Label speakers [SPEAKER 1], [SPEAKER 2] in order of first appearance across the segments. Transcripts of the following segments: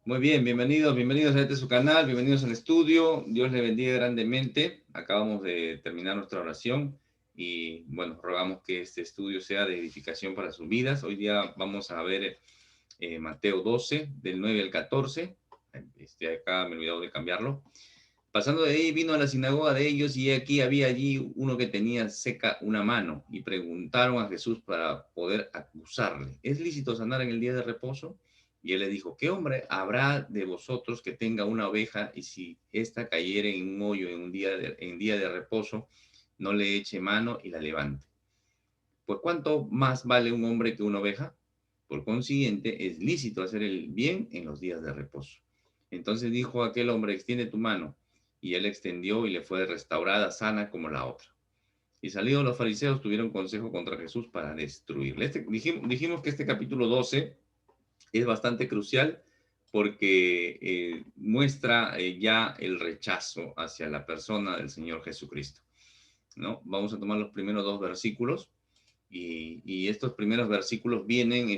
[SPEAKER 1] Muy bien, bienvenidos a este su canal, bienvenidos al estudio. Dios le bendiga grandemente. Acabamos de terminar nuestra oración y bueno, rogamos que este estudio sea de edificación para sus vidas. Hoy día vamos a ver Mateo 12, del 9 al 14. Acá me he olvidado de cambiarlo. Pasando de ahí, vino a la sinagoga de ellos y aquí había allí uno que tenía seca una mano y preguntaron a Jesús para poder acusarle: ¿es lícito sanar en el día de reposo? Y él le dijo: ¿qué hombre habrá de vosotros que tenga una oveja y si ésta cayere en un hoyo en día de reposo, no le eche mano y la levante? Pues ¿cuánto más vale un hombre que una oveja? Por consiguiente, es lícito hacer el bien en los días de reposo. Entonces dijo aquel hombre: extiende tu mano. Y él extendió y le fue restaurada sana como la otra. Y salidos los fariseos tuvieron consejo contra Jesús para destruirle. Dijimos que este capítulo 12 es bastante crucial porque muestra ya el rechazo hacia la persona del Señor Jesucristo, ¿no? Vamos a tomar los primeros dos versículos y estos primeros versículos vienen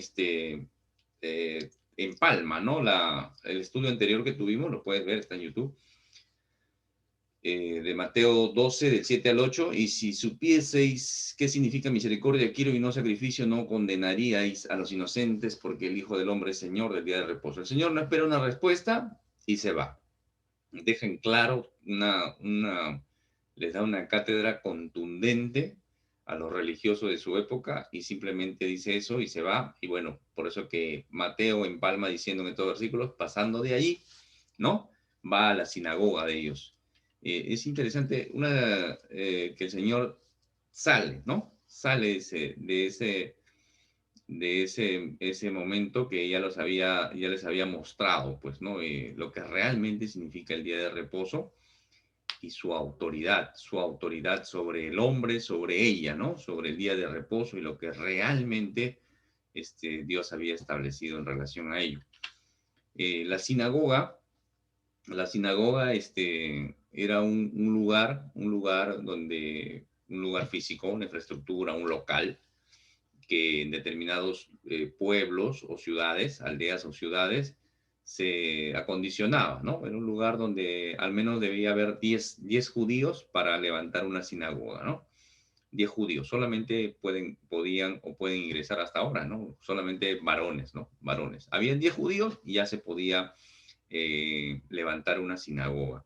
[SPEAKER 1] en palma, ¿no? El estudio anterior que tuvimos, lo puedes ver, está en YouTube, de Mateo 12, del 7 al 8, y si supieseis qué significa misericordia quiero y no sacrificio, no condenaríais a los inocentes, porque el Hijo del Hombre es Señor del día de reposo. El Señor no espera una respuesta y se va. Deja en claro les da una cátedra contundente a los religiosos de su época y simplemente dice eso y se va. Y bueno, por eso que Mateo empalma diciendo en estos versículos: pasando de allí, ¿no? Va a la sinagoga de ellos. Es interesante que el Señor sale, ¿no? Sale ese momento que ya les había mostrado, pues, ¿no? Lo que realmente significa el día de reposo y su autoridad sobre el hombre, sobre ella, ¿no? Sobre el día de reposo y lo que realmente Dios había establecido en relación a ello. Eh, la sinagoga, la sinagoga era un lugar físico, una infraestructura, un local que en determinados pueblos o ciudades, aldeas o ciudades, se acondicionaba, ¿no? Era un lugar donde al menos debía haber 10 judíos para levantar una sinagoga, ¿no? 10 judíos, solamente podían o pueden ingresar hasta ahora, ¿no? Solamente varones, ¿no? Varones. Habían 10 judíos y ya se podía levantar una sinagoga.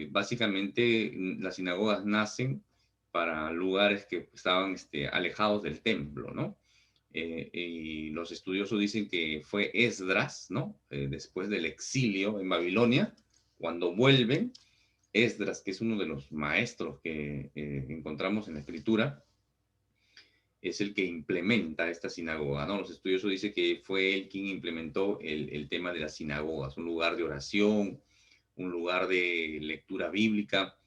[SPEAKER 1] Básicamente, las sinagogas nacen para lugares que estaban alejados del templo, ¿no? Y los estudiosos dicen que fue Esdras, ¿no? Después del exilio en Babilonia, cuando vuelven, Esdras, que es uno de los maestros que encontramos en la escritura, es el que implementa esta sinagoga, ¿no? Los estudiosos dicen que fue él quien implementó el tema de las sinagogas, un lugar de oración, un lugar de lectura bíblica,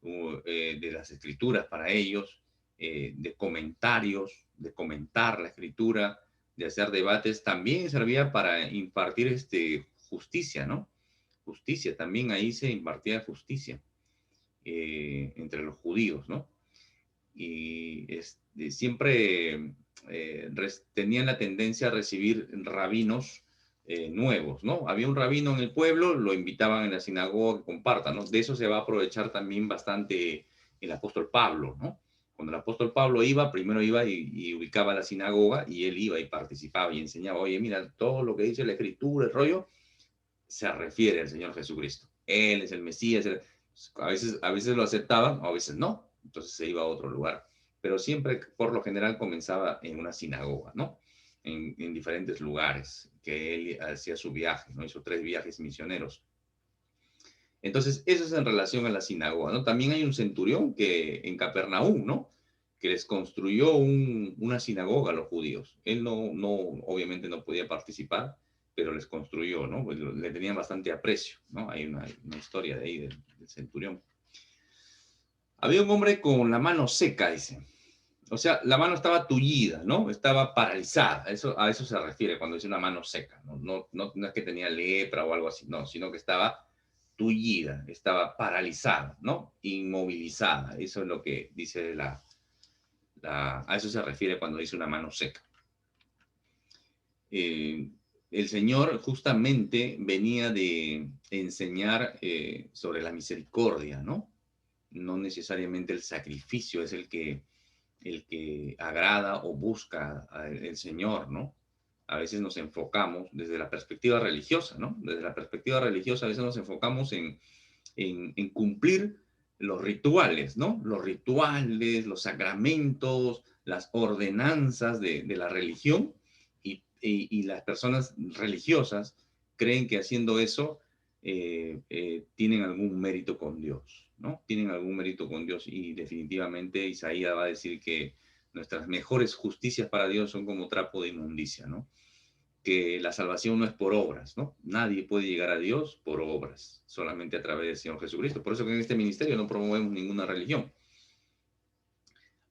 [SPEAKER 1] de las escrituras para ellos, de comentarios, de comentar la escritura, de hacer debates. También servía para impartir justicia, ¿no? Justicia, también ahí se impartía justicia entre los judíos, ¿no? Y siempre tenían la tendencia a recibir rabinos nuevos, ¿no? Había un rabino en el pueblo, lo invitaban en la sinagoga que compartan, ¿no? De eso se va a aprovechar también bastante el apóstol Pablo, ¿no? Cuando el apóstol Pablo iba, primero iba y ubicaba la sinagoga y él iba y participaba y enseñaba: oye, mira, todo lo que dice la escritura, el rollo, se refiere al Señor Jesucristo. Él es el Mesías. A veces lo aceptaban, a veces no. Entonces se iba a otro lugar. Pero siempre, por lo general, comenzaba en una sinagoga, ¿no? En diferentes lugares que él hacía su viaje, ¿no? Hizo 3 viajes misioneros. Entonces, eso es en relación a la sinagoga, ¿no? También hay un centurión que en Capernaum, ¿no? Que les construyó una sinagoga a los judíos. Él obviamente no podía participar, pero les construyó, ¿no? Pues le tenían bastante aprecio, ¿no? Hay una historia de ahí del centurión. Había un hombre con la mano seca, dice. O sea, la mano estaba tullida, ¿no? Estaba paralizada. A eso se refiere cuando dice una mano seca. No es que tenía lepra o algo así, no, sino que estaba tullida, estaba paralizada, ¿no? Inmovilizada. Eso es lo que dice a eso se refiere cuando dice una mano seca. Eh, el Señor justamente venía de enseñar sobre la misericordia, ¿no? No necesariamente el sacrificio es el que agrada o busca al Señor, ¿no? A veces nos enfocamos desde la perspectiva religiosa, ¿no? Desde la perspectiva religiosa a veces nos enfocamos en cumplir los rituales, ¿no? Los rituales, los sacramentos, las ordenanzas de la religión y las personas religiosas creen que haciendo eso tienen algún mérito con Dios, ¿no? Tienen algún mérito con Dios y definitivamente Isaías va a decir que nuestras mejores justicias para Dios son como trapo de inmundicia, ¿no? Que la salvación no es por obras, ¿no? Nadie puede llegar a Dios por obras, solamente a través del Señor Jesucristo. Por eso que en este ministerio no promovemos ninguna religión.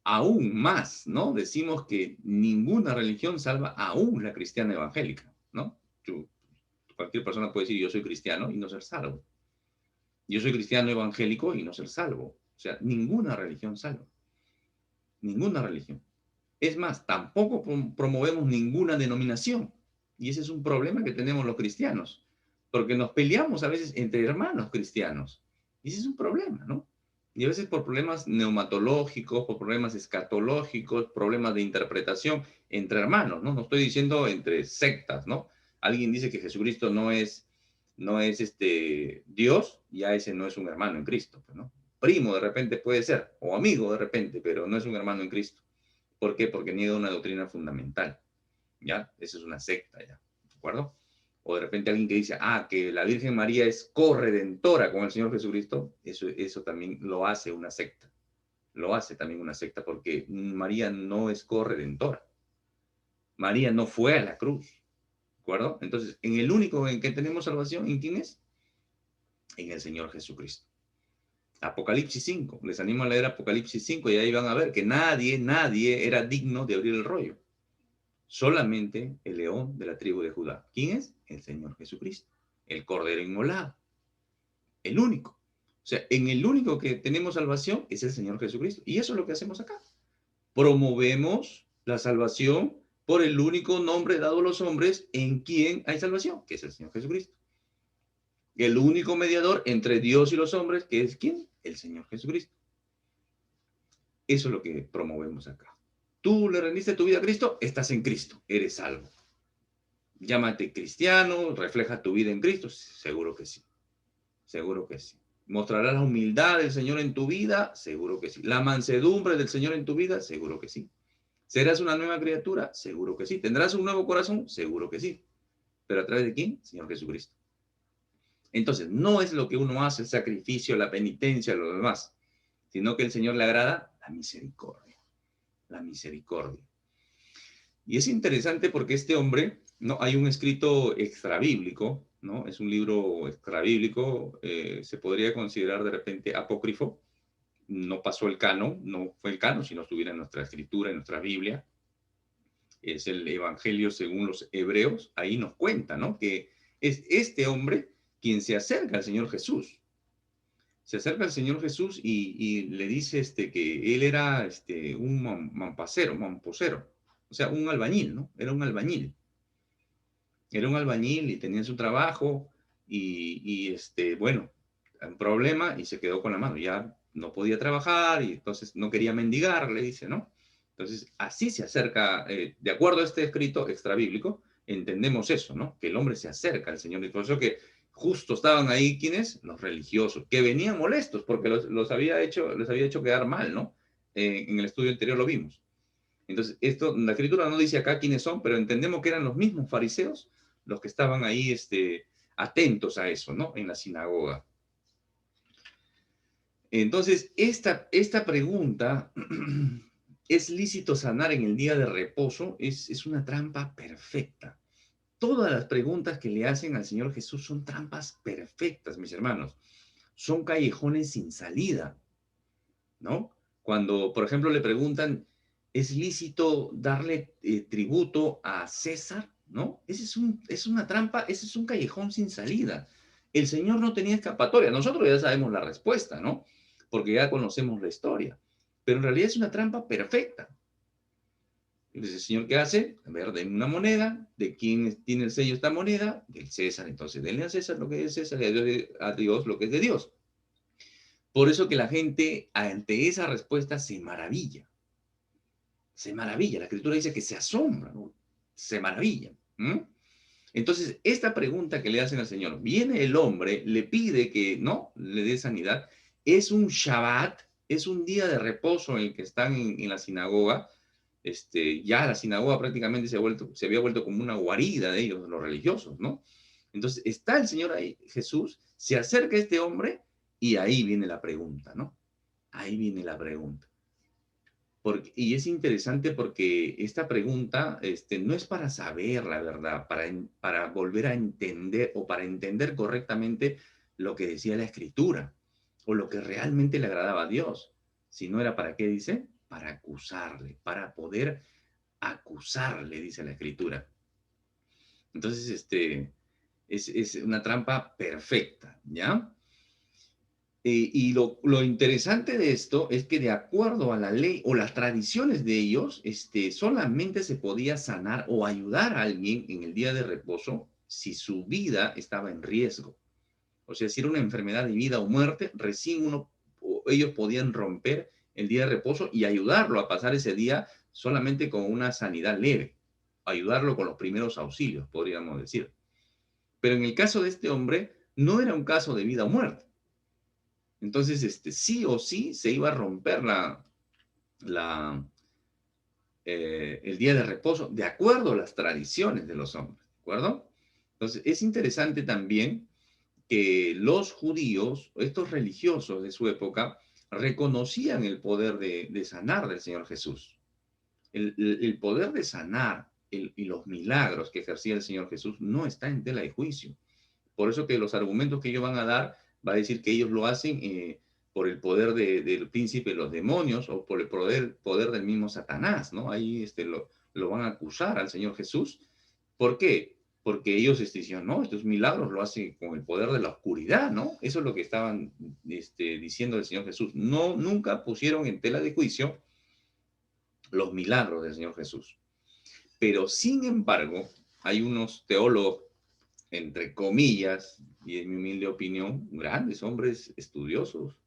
[SPEAKER 1] Aún más, ¿no? Decimos que ninguna religión salva aún la cristiana evangélica, ¿no? Cualquier persona puede decir yo soy cristiano y no ser salvo. Yo soy cristiano evangélico y no ser salvo. O sea, ninguna religión salva. Ninguna religión. Es más, tampoco promovemos ninguna denominación. Y ese es un problema que tenemos los cristianos, porque nos peleamos a veces entre hermanos cristianos. Y ese es un problema, ¿no? Y a veces por problemas neumatológicos, por problemas escatológicos, problemas de interpretación entre hermanos, ¿no? No estoy diciendo entre sectas, ¿no? Alguien dice que Jesucristo no es Dios, ya ese no es un hermano en Cristo, ¿no? Primo de repente puede ser, o amigo de repente, pero no es un hermano en Cristo. ¿Por qué? Porque niega una doctrina fundamental, ¿ya? Esa es una secta, ¿ya? ¿De acuerdo? O de repente alguien que dice, que la Virgen María es corredentora con el Señor Jesucristo, eso también lo hace una secta. Lo hace también una secta, porque María no es corredentora. María no fue a la cruz, ¿de acuerdo? Entonces, en el único en que tenemos salvación, ¿en quién es? En el Señor Jesucristo. Apocalipsis 5, les animo a leer Apocalipsis 5 y ahí van a ver que nadie era digno de abrir el rollo. Solamente el león de la tribu de Judá. ¿Quién es? El Señor Jesucristo, el Cordero Inmolado, el único. O sea, en el único que tenemos salvación es el Señor Jesucristo. Y eso es lo que hacemos acá. Promovemos la salvación por el único nombre dado a los hombres en quien hay salvación, que es el Señor Jesucristo. El único mediador entre Dios y los hombres, que es ¿quién? El Señor Jesucristo. Eso es lo que promovemos acá. Tú le rendiste tu vida a Cristo, estás en Cristo, eres salvo. Llámate cristiano, refleja tu vida en Cristo. Seguro que sí. Seguro que sí. ¿Mostrarás la humildad del Señor en tu vida? Seguro que sí. ¿La mansedumbre del Señor en tu vida? Seguro que sí. ¿Serás una nueva criatura? Seguro que sí. ¿Tendrás un nuevo corazón? Seguro que sí. ¿Pero a través de quién? Señor Jesucristo. Entonces, no es lo que uno hace, el sacrificio, la penitencia, lo demás, sino que el Señor le agrada la misericordia. La misericordia. Y es interesante porque este hombre, ¿no? Hay un escrito extrabíblico, ¿no? Es un libro extrabíblico, se podría considerar de repente apócrifo, no pasó el canon, no fue el canon, si no estuviera en nuestra escritura, en nuestra Biblia, es el Evangelio según los hebreos, ahí nos cuenta, ¿no? Que es este hombre quien se acerca al Señor Jesús. Se acerca al Señor Jesús y le dice que él era un mamposero, o sea, un albañil, ¿no? Era un albañil. Era un albañil y tenía su trabajo bueno, un problema y se quedó con la mano. Ya no podía trabajar y entonces no quería mendigar, le dice, ¿no? Entonces, así se acerca, de acuerdo a este escrito extrabíblico, entendemos eso, ¿no? Que el hombre se acerca al Señor. Y por eso que justo estaban ahí, ¿quiénes? Los religiosos, que venían molestos porque les había hecho quedar mal, ¿no? En el estudio anterior lo vimos. Entonces, la escritura no dice acá quiénes son, pero entendemos que eran los mismos fariseos los que estaban ahí atentos a eso, ¿no? En la sinagoga. Entonces, esta pregunta, ¿es lícito sanar en el día de reposo? Es una trampa perfecta. Todas las preguntas que le hacen al Señor Jesús son trampas perfectas, mis hermanos. Son callejones sin salida, ¿no? Cuando, por ejemplo, le preguntan, ¿es lícito darle tributo a César? ¿No? Es una trampa, ese es un callejón sin salida. El Señor no tenía escapatoria. Nosotros ya sabemos la respuesta, ¿no? Porque ya conocemos la historia. Pero en realidad es una trampa perfecta. Entonces el Señor, ¿qué hace? A ver, denme una moneda. ¿De quién tiene el sello esta moneda? Del César. Entonces denle a César lo que es de César y a Dios lo que es de Dios. Por eso que la gente ante esa respuesta se maravilla. Se maravilla. La Escritura dice que se asombra, ¿no? Se maravilla. Entonces, esta pregunta que le hacen al Señor, viene el hombre, le pide que, ¿no? Le dé sanidad. Es un Shabbat, es un día de reposo en el que están en la sinagoga. Ya la sinagoga prácticamente se había vuelto como una guarida de ellos, los religiosos, ¿no? Entonces, está el Señor ahí, Jesús, se acerca a este hombre y ahí viene la pregunta, ¿no? Ahí viene la pregunta. Y es interesante porque esta pregunta no es para saber la verdad, para volver a entender o para entender correctamente lo que decía la Escritura o lo que realmente le agradaba a Dios. Si no era para qué, dice, para acusarle, para poder acusarle, dice la Escritura. Entonces, es una trampa perfecta, ¿ya? Y lo interesante de esto es que de acuerdo a la ley o las tradiciones de ellos, solamente se podía sanar o ayudar a alguien en el día de reposo si su vida estaba en riesgo. O sea, si era una enfermedad de vida o muerte, recién ellos podían romper el día de reposo y ayudarlo a pasar ese día solamente con una sanidad leve, ayudarlo con los primeros auxilios, podríamos decir. Pero en el caso de este hombre, no era un caso de vida o muerte. Entonces, sí o sí se iba a romper la, el día de reposo de acuerdo a las tradiciones de los hombres, ¿de acuerdo? Entonces, es interesante también que los judíos, estos religiosos de su época, reconocían el poder de sanar del Señor Jesús. El poder de sanar y los milagros que ejercía el Señor Jesús no está en tela de juicio. Por eso que los argumentos que ellos van a dar, va a decir que ellos lo hacen por el poder del príncipe de los demonios o por el poder del mismo Satanás, ¿no? Ahí lo van a acusar al Señor Jesús. ¿Por qué? Porque ellos dicen, no, estos milagros lo hacen con el poder de la oscuridad, ¿no? Eso es lo que estaban diciendo del Señor Jesús. No, nunca pusieron en tela de juicio los milagros del Señor Jesús. Pero sin embargo, hay unos teólogos entre comillas, y en mi humilde opinión, grandes hombres estudiosos,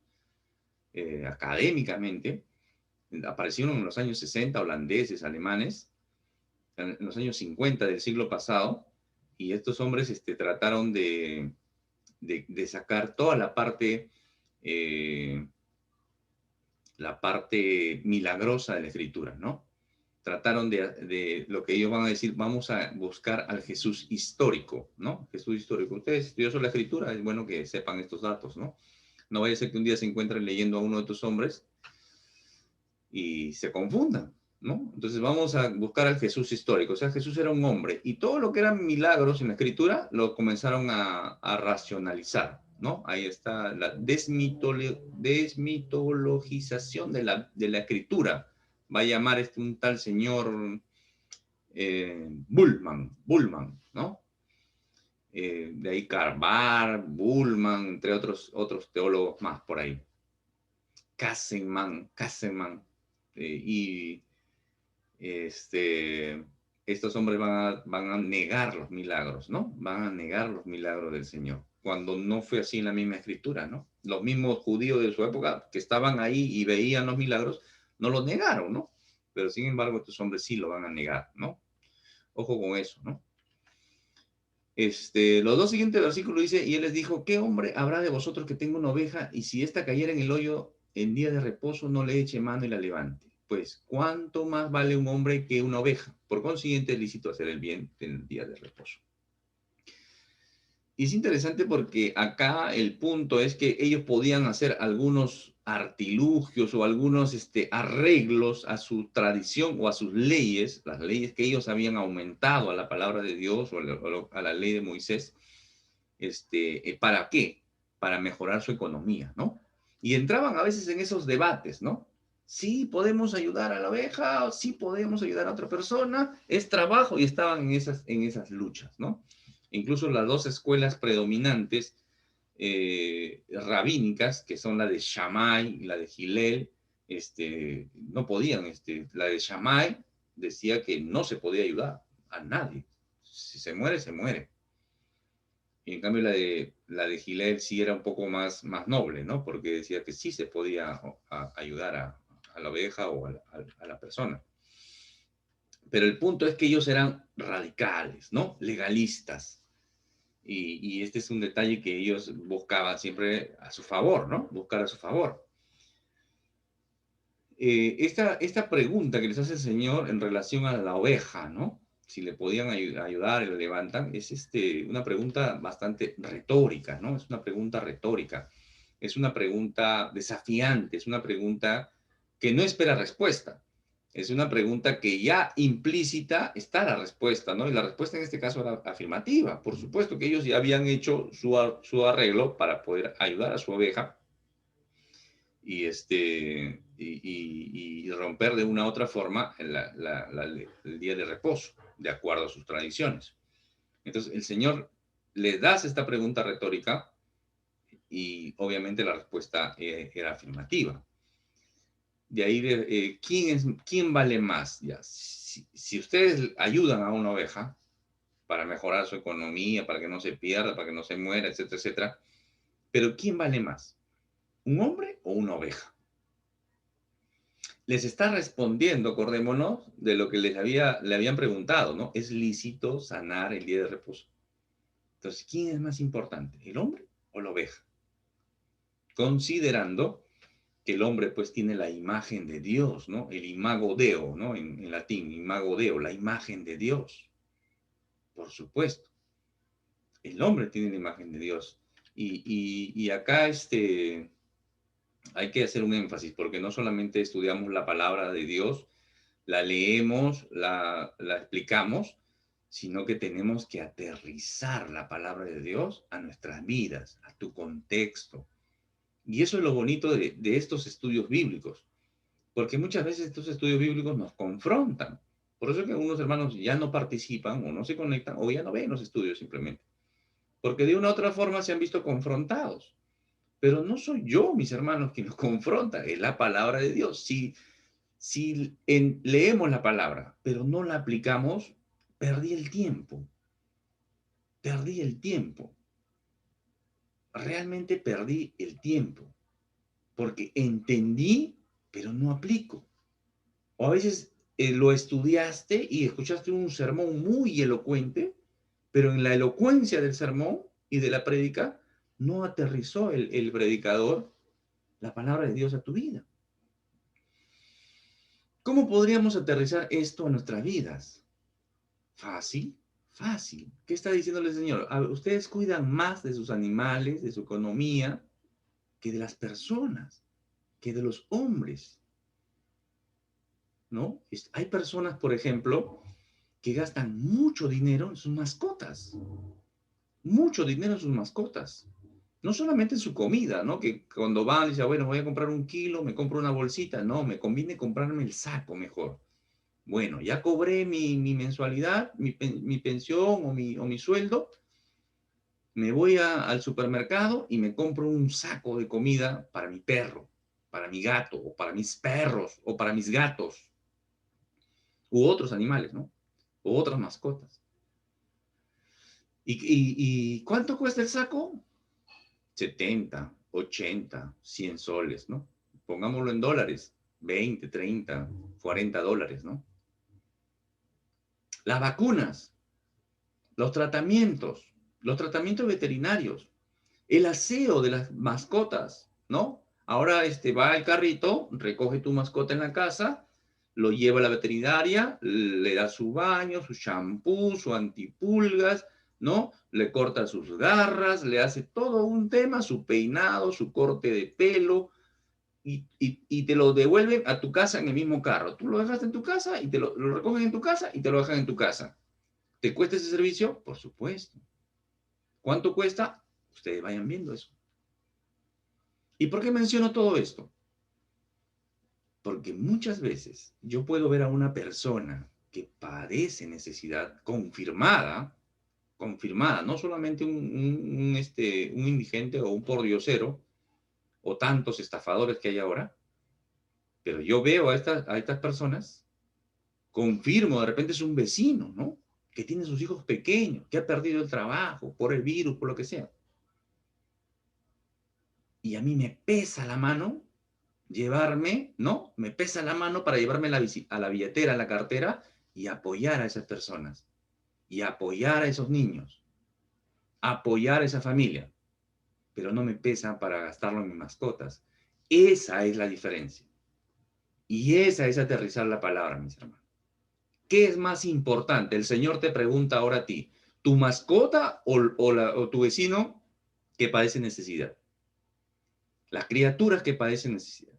[SPEAKER 1] académicamente, aparecieron en los años 60, holandeses, alemanes, en los años 50 del siglo pasado, y estos hombres trataron de sacar toda la parte milagrosa de la escritura, ¿no? Trataron de lo que ellos van a decir, vamos a buscar al Jesús histórico, ¿no? Jesús histórico. Ustedes estudiosos la escritura, es bueno que sepan estos datos, ¿no? No vaya a ser que un día se encuentren leyendo a uno de estos hombres y se confundan, ¿no? Entonces vamos a buscar al Jesús histórico. O sea, Jesús era un hombre y todo lo que eran milagros en la escritura lo comenzaron a racionalizar, ¿no? Ahí está la desmitologización de la escritura. Va a llamar un tal señor Bullman, ¿no? De ahí Carbar, Bullman, entre otros teólogos más por ahí. Kassenman, y estos hombres van a negar los milagros, ¿no? Van a negar los milagros del Señor, cuando no fue así en la misma escritura, ¿no? Los mismos judíos de su época que estaban ahí y veían los milagros, no los negaron, ¿no? Pero sin embargo, estos hombres sí lo van a negar, ¿no? Ojo con eso, ¿no? Los dos siguientes versículos dice, y él les dijo, ¿qué hombre habrá de vosotros que tenga una oveja y si ésta cayera en el hoyo en día de reposo no le eche mano y la levante? Pues, ¿cuánto más vale un hombre que una oveja? Por consiguiente, es lícito hacer el bien en el día de reposo. Y es interesante porque acá el punto es que ellos podían hacer algunos artilugios o algunos arreglos a su tradición o a sus leyes, las leyes que ellos habían aumentado a la palabra de Dios o a la ley de Moisés. ¿Para qué? Para mejorar su economía, ¿no? Y entraban a veces en esos debates, ¿no? Sí podemos ayudar a la oveja, o sí podemos ayudar a otra persona, es trabajo, y estaban en esas luchas, ¿no? Incluso las dos escuelas predominantes rabínicas, que son la de Shammai y la de Hillel, no podían, la de Shammai decía que no se podía ayudar a nadie. Si se muere, se muere. Y en cambio la de Gilel sí era un poco más noble, ¿no? Porque decía que sí se podía ayudar a la oveja o a la persona. Pero el punto es que ellos eran radicales, ¿no? Legalistas. Y este es un detalle que ellos buscaban siempre a su favor, ¿no? Buscar a su favor. Esta pregunta que les hace el Señor en relación a la oveja, ¿no? Si le podían ayudar y la levantan, es una pregunta bastante retórica, ¿no? Es una pregunta retórica, es una pregunta desafiante, es una pregunta que no espera respuesta, es una pregunta que ya implícita está la respuesta, ¿no? Y la respuesta en este caso era afirmativa. Por supuesto que ellos ya habían hecho su arreglo para poder ayudar a su oveja y romper de una u otra forma el día de reposo, de acuerdo a sus tradiciones. Entonces, el Señor le das esta pregunta retórica y obviamente la respuesta era afirmativa. De ahí, ¿quién vale más? Ya, si ustedes ayudan a una oveja para mejorar su economía, para que no se pierda, para que no se muera, etcétera, etcétera, pero ¿quién vale más? ¿Un hombre o una oveja? Les está respondiendo, acordémonos, de lo que le habían preguntado, ¿no? ¿Es lícito sanar el día de reposo? Entonces, ¿quién es más importante, el hombre o la oveja? Considerando que el hombre pues tiene la imagen de Dios, ¿no? El imago Deo, ¿no? En latín, imago Deo, la imagen de Dios. Por supuesto, el hombre tiene la imagen de Dios. Y acá hay que hacer un énfasis, porque no solamente estudiamos la palabra de Dios, la leemos, la explicamos, sino que tenemos que aterrizar la palabra de Dios a nuestras vidas, a tu contexto. Y eso es lo bonito de estos estudios bíblicos, porque muchas veces estos estudios bíblicos nos confrontan. Por eso es que algunos hermanos ya no participan o no se conectan o ya no ven los estudios simplemente, porque de una u otra forma se han visto confrontados. Pero no soy yo, mis hermanos, quien los confronta, es la palabra de Dios. Si leemos la palabra, pero no la aplicamos, perdí el tiempo. Perdí el tiempo. Realmente perdí el tiempo. Porque entendí, pero no aplico. O a veces lo estudiaste y escuchaste un sermón muy elocuente, pero en la elocuencia del sermón y de la prédica, no aterrizó el predicador la palabra de Dios a tu vida. ¿Cómo podríamos aterrizar esto a nuestras vidas? Fácil, fácil. ¿Qué está diciéndole el Señor? Ustedes cuidan más de sus animales, de su economía, que de las personas, que de los hombres, ¿no? Hay personas, por ejemplo, que gastan mucho dinero en sus mascotas, mucho dinero en sus mascotas. No solamente en su comida, ¿no? Que cuando van, dicen, bueno, voy a comprar 1 kilo, me compro una bolsita. No, me conviene comprarme el saco mejor. Bueno, ya cobré mi mensualidad, mi pensión o mi sueldo, me voy al supermercado y me compro un saco de comida para mi perro, para mi gato, o para mis perros, o para mis gatos, u otros animales, ¿no? O otras mascotas. ¿Y cuánto cuesta el saco? 70, 80, 100 soles, ¿no? Pongámoslo en dólares, 20, 30, 40 dólares, ¿no? Las vacunas, los tratamientos veterinarios, el aseo de las mascotas, ¿no? Ahora va el carrito, recoge tu mascota en la casa, lo lleva a la veterinaria, le da su baño, su champú, su antipulgas, ¿no? Le corta sus garras, le hace todo un tema, su peinado, su corte de pelo, y te lo devuelven a tu casa en el mismo carro. Tú lo dejas en tu casa y te lo recogen en tu casa y te lo dejan en tu casa. ¿Te cuesta ese servicio? Por supuesto. ¿Cuánto cuesta? Ustedes vayan viendo eso. ¿Y por qué menciono todo esto? Porque muchas veces yo puedo ver a una persona que padece necesidad confirmada, no solamente un indigente o un pordiosero o tantos estafadores que hay ahora, pero yo veo a estas personas Confirmo, de repente es un vecino, ¿no? Que tiene sus hijos pequeños, que ha perdido el trabajo por el virus, por lo que sea. Y a mí me pesa la mano llevarme, ¿no? Me pesa la mano para llevarme a la billetera, a la cartera y apoyar a esas personas. Y apoyar a esos niños. Apoyar a esa familia. Pero no me pesa para gastarlo en mis mascotas. Esa es la diferencia. Y esa es aterrizar la palabra, mis hermanos. ¿Qué es más importante? El Señor te pregunta ahora a ti, ¿tu mascota o tu vecino que padece necesidad? Las criaturas que padecen necesidad.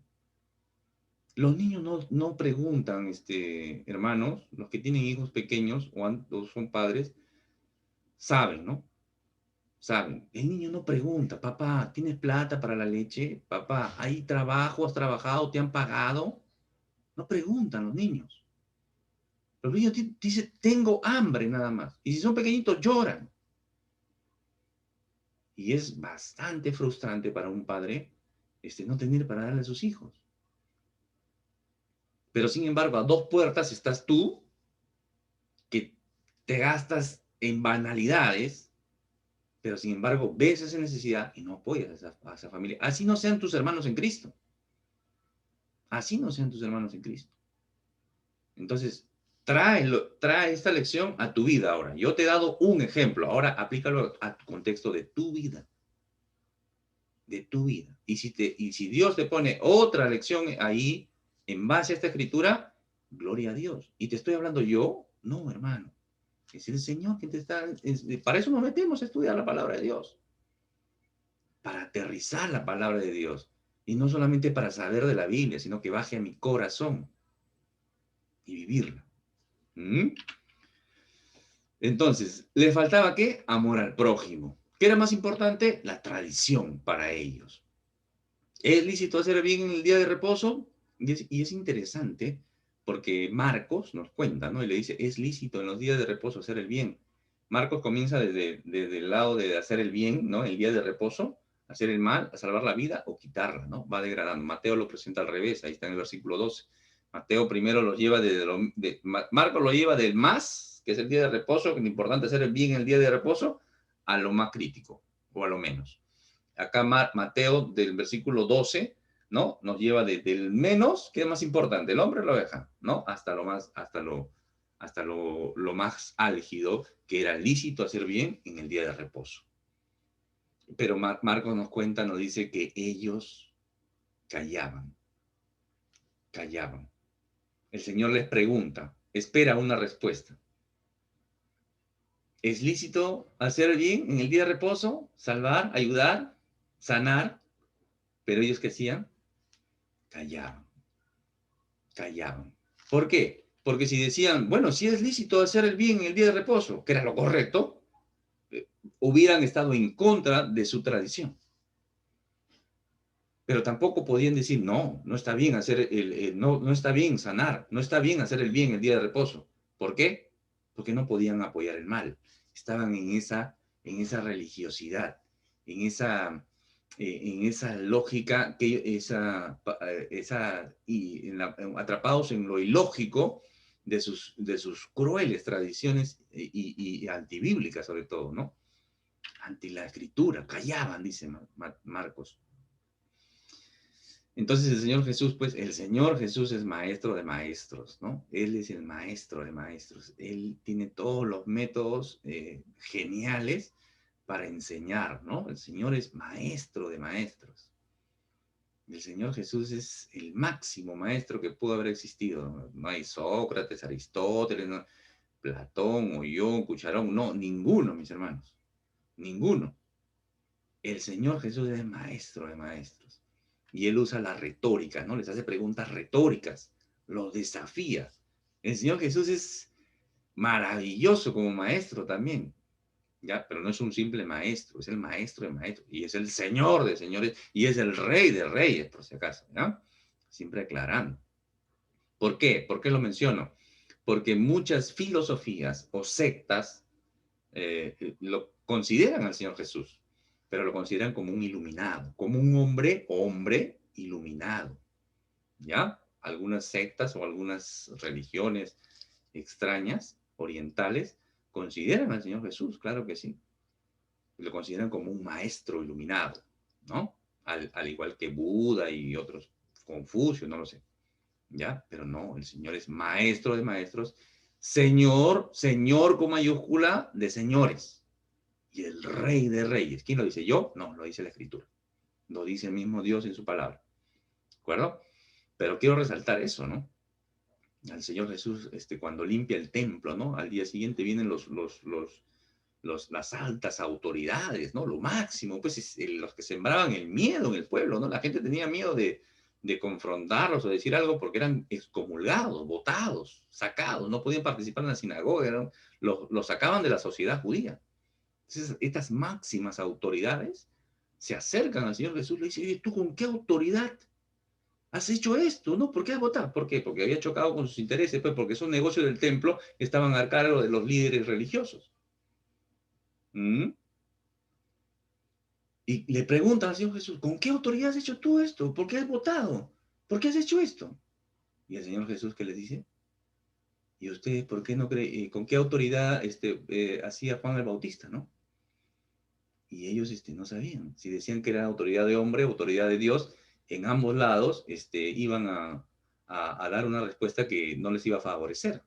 [SPEAKER 1] Los niños no preguntan, hermanos, los que tienen hijos pequeños o son padres, saben, ¿no? Saben. El niño no pregunta, papá, ¿tienes plata para la leche? Papá, ¿hay trabajo? ¿Has trabajado? ¿Te han pagado? No preguntan los niños. Los niños dicen, tengo hambre nada más. Y si son pequeñitos, lloran. Y es bastante frustrante para un padre no tener para darle a sus hijos. Pero sin embargo, a dos puertas estás tú, que te gastas en banalidades, pero sin embargo ves esa necesidad y no apoyas a esa familia. Así no sean tus hermanos en Cristo. Así no sean tus hermanos en Cristo. Entonces, trae esta lección a tu vida ahora. Yo te he dado un ejemplo, ahora aplícalo a tu contexto de tu vida. De tu vida. Y si Dios te pone otra lección ahí, en base a esta escritura, gloria a Dios. ¿Y te estoy hablando yo? No, hermano. Es el Señor quien te está... para eso nos metemos a estudiar la palabra de Dios. Para aterrizar la palabra de Dios. Y no solamente para saber de la Biblia, sino que baje a mi corazón y vivirla. ¿Mm? Entonces, ¿le faltaba qué? Amor al prójimo. ¿Qué era más importante? La tradición para ellos. ¿Es lícito hacer bien en el día de reposo? Y es interesante porque Marcos nos cuenta, ¿no? Y le dice, es lícito en los días de reposo hacer el bien. Marcos comienza desde el lado de hacer el bien, ¿no? El día de reposo, hacer el mal, a salvar la vida o quitarla, ¿no? Va degradando. Mateo lo presenta al revés, ahí está en el versículo 12. Mateo primero los lleva Marcos lo lleva del más, que es el día de reposo, que es importante hacer el bien en el día de reposo, a lo más crítico, o a lo menos. Acá Mateo del versículo 12, ¿no? Nos lleva del menos, ¿qué es más importante? ¿El hombre o la oveja? ¿No? Hasta lo más álgido, que era lícito hacer bien en el día de reposo. Pero Marcos nos cuenta, nos dice que ellos callaban. Callaban. El Señor les pregunta, espera una respuesta. ¿Es lícito hacer bien en el día de reposo? ¿Salvar, ayudar, sanar? Pero ellos, ¿qué hacían? Callaban. Callaban. ¿Por qué? Porque si decían, bueno, si es lícito hacer el bien en el día de reposo, que era lo correcto, hubieran estado en contra de su tradición. Pero tampoco podían decir, no, no está bien no está bien sanar, no está bien hacer el bien el día de reposo. ¿Por qué? Porque no podían apoyar el mal. Estaban en esa religiosidad, en esa lógica, atrapados en lo ilógico de sus crueles tradiciones y antibíblicas sobre todo, ¿no? Ante la escritura, callaban, dice Marcos. Entonces el Señor Jesús es maestro de maestros, ¿no? Él es el maestro de maestros. Él tiene todos los métodos geniales para enseñar, ¿no? El Señor es maestro de maestros. El Señor Jesús es el máximo maestro que pudo haber existido. No hay Sócrates, Aristóteles, no, Platón, Ollón, Cucharón, no, ninguno, mis hermanos. Ninguno. El Señor Jesús es maestro de maestros. Y Él usa la retórica, ¿no? Les hace preguntas retóricas, los desafía. El Señor Jesús es maravilloso como maestro también. ¿Ya? Pero no es un simple maestro, es el maestro de maestros, y es el Señor de señores, y es el Rey de reyes, por si acaso, ¿ya? Siempre aclarando. ¿Por qué? ¿Por qué lo menciono? Porque muchas filosofías o sectas lo consideran al Señor Jesús, pero lo consideran como un iluminado, como un hombre iluminado, ¿ya? Algunas sectas o algunas religiones extrañas, orientales, consideran al Señor Jesús, claro que sí. Lo consideran como un maestro iluminado, ¿no? Al igual que Buda y otros, Confucio, no lo sé, ¿ya? Pero no, el Señor es maestro de maestros, Señor, Señor con mayúscula de señores, y el Rey de reyes. ¿Quién lo dice? ¿Yo? No, lo dice la Escritura. Lo dice el mismo Dios en su palabra, ¿de acuerdo? Pero quiero resaltar eso, ¿no? Al Señor Jesús, cuando limpia el templo, ¿no? Al día siguiente vienen las altas autoridades, ¿no? Lo máximo, pues los que sembraban el miedo en el pueblo, ¿no? La gente tenía miedo de confrontarlos o decir algo porque eran excomulgados, votados, sacados, no podían participar en la sinagoga, los sacaban de la sociedad judía. Entonces, estas máximas autoridades se acercan al Señor Jesús y le dicen, oye, ¿tú con qué autoridad has hecho esto? ¿No? ¿Por qué has votado? ¿Por qué? Porque había chocado con sus intereses, pues porque esos negocios del templo estaban a cargo de los líderes religiosos. ¿Mm? Y le preguntan al Señor Jesús, ¿con qué autoridad has hecho tú esto? ¿Por qué has votado? ¿Por qué has hecho esto? Y el Señor Jesús, ¿qué les dice? ¿Y ustedes por qué no creen? ¿Con qué autoridad hacía Juan el Bautista, no? Y ellos no sabían. Si decían que era autoridad de hombre, autoridad de Dios, en ambos lados iban a dar una respuesta que no les iba a favorecer.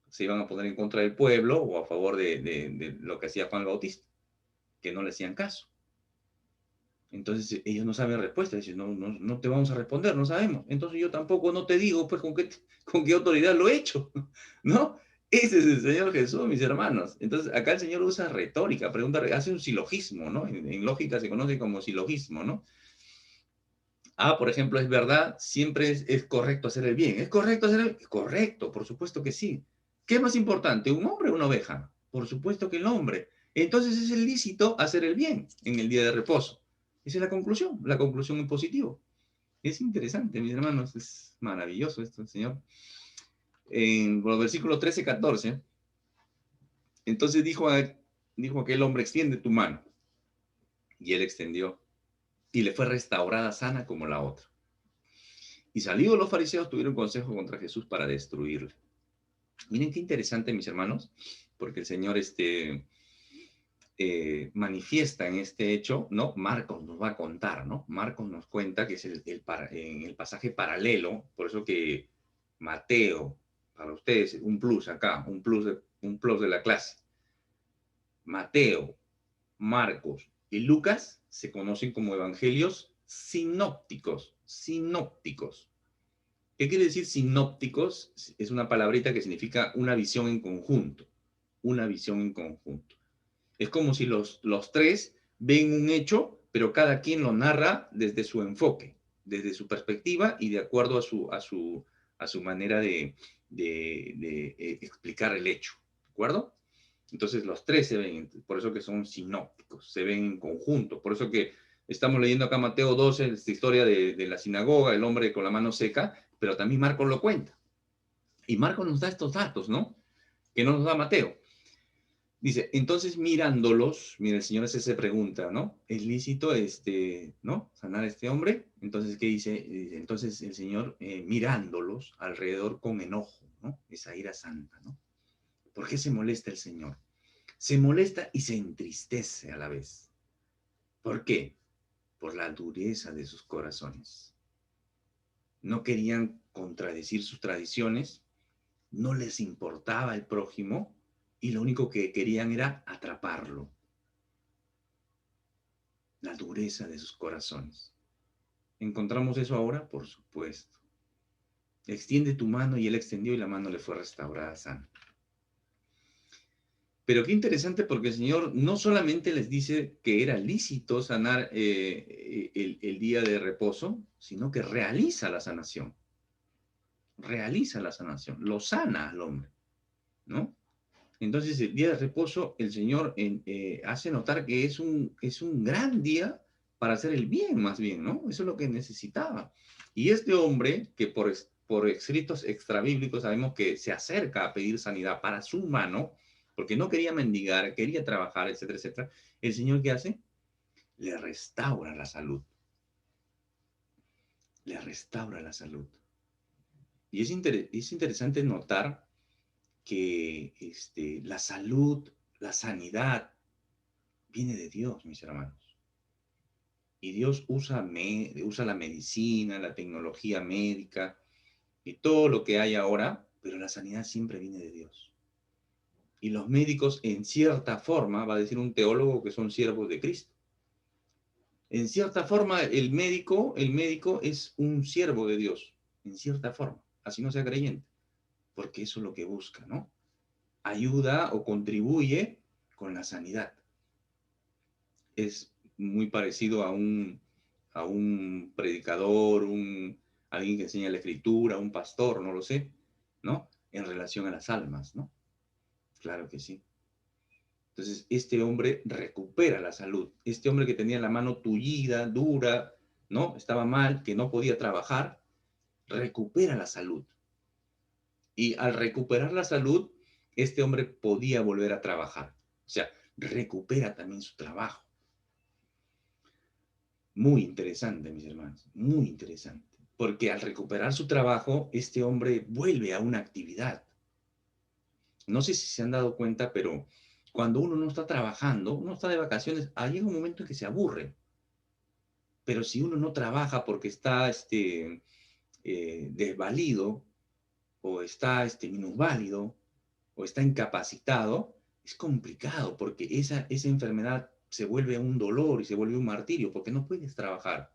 [SPEAKER 1] Se iban a poner en contra del pueblo o a favor de lo que hacía Juan el Bautista, que no le hacían caso. Entonces ellos no saben respuesta, dicen, no, no, no te vamos a responder, no sabemos. Entonces yo tampoco no te digo, pues, con qué autoridad lo he hecho, ¿no? Ese es el Señor Jesús, mis hermanos. Entonces acá el Señor usa retórica, pregunta, hace un silogismo, ¿no? En lógica se conoce como silogismo, ¿no? Ah, por ejemplo, es verdad, siempre es correcto hacer el bien. ¿Es correcto hacer el bien? Correcto, por supuesto que sí. ¿Qué es más importante, un hombre o una oveja? Por supuesto que el hombre. Entonces es ilícito hacer el bien en el día de reposo. Esa es la conclusión en positivo. Es interesante, mis hermanos, es maravilloso esto, Señor. En los versículos 13 y 14, entonces dijo aquel hombre, extiende tu mano. Y él extendió, y le fue restaurada sana como la otra. Y salidos los fariseos tuvieron consejo contra Jesús para destruirle. Miren qué interesante, mis hermanos, porque el Señor manifiesta en este hecho, ¿no? Marcos nos va a contar, ¿no? Marcos nos cuenta que es en el pasaje paralelo, por eso que Mateo, para ustedes, un plus acá, un plus de la clase. Mateo, Marcos y Lucas se conocen como evangelios sinópticos, sinópticos. ¿Qué quiere decir sinópticos? Es una palabrita que significa una visión en conjunto, una visión en conjunto. Es como si los tres ven un hecho, pero cada quien lo narra desde su enfoque, desde su perspectiva y de acuerdo a su manera de explicar el hecho, ¿de acuerdo? Entonces los tres se ven, por eso que son sinópticos, se ven en conjunto, por eso que estamos leyendo acá Mateo 12, esta historia de la sinagoga, el hombre con la mano seca, pero también Marcos lo cuenta. Y Marcos nos da estos datos, ¿no? Que no nos da Mateo. Dice, entonces mirándolos, mira, el Señor se pregunta, ¿no? ¿Es lícito ¿no? Sanar a este hombre? Entonces, ¿qué dice? Entonces el Señor mirándolos alrededor con enojo, ¿no? Esa ira santa, ¿no? ¿Por qué se molesta el Señor? Se molesta y se entristece a la vez. ¿Por qué? Por la dureza de sus corazones. No querían contradecir sus tradiciones, no les importaba el prójimo y lo único que querían era atraparlo. La dureza de sus corazones. ¿Encontramos eso ahora? Por supuesto. Extiende tu mano y él extendió y la mano le fue restaurada sana. Pero qué interesante porque el Señor no solamente les dice que era lícito sanar el día de reposo, sino que realiza la sanación. Realiza la sanación, lo sana al hombre, ¿no? Entonces el día de reposo el Señor hace notar que es un gran día para hacer el bien, más bien, ¿no? Eso es lo que necesitaba. Y este hombre, que por escritos extrabíblicos sabemos que se acerca a pedir sanidad para su mano, porque no quería mendigar, quería trabajar, etcétera, etcétera, el Señor, ¿qué hace? Le restaura la salud. Le restaura la salud. Y es interesante notar que la salud, la sanidad, viene de Dios, mis hermanos. Y Dios usa la medicina, la tecnología médica y todo lo que hay ahora, pero la sanidad siempre viene de Dios. Y los médicos, en cierta forma, va a decir un teólogo que son siervos de Cristo. En cierta forma, el médico es un siervo de Dios, en cierta forma, así no sea creyente, porque eso es lo que busca, ¿no? Ayuda o contribuye con la sanidad. Es muy parecido a un predicador, alguien que enseña la escritura, un pastor, no lo sé, ¿no? En relación a las almas, ¿no? Claro que sí. Entonces, este hombre recupera la salud. Este hombre que tenía la mano tullida, dura, ¿no? Estaba mal, que no podía trabajar, recupera la salud. Y al recuperar la salud, este hombre podía volver a trabajar. O sea, recupera también su trabajo. Muy interesante, mis hermanos, muy interesante. Porque al recuperar su trabajo, este hombre vuelve a una actividad. No sé si se han dado cuenta, pero cuando uno no está trabajando, uno está de vacaciones, llega un momento en que se aburre. Pero si uno no trabaja porque está desvalido, o está minusválido, o está incapacitado, es complicado porque esa enfermedad se vuelve un dolor y se vuelve un martirio porque no puedes trabajar.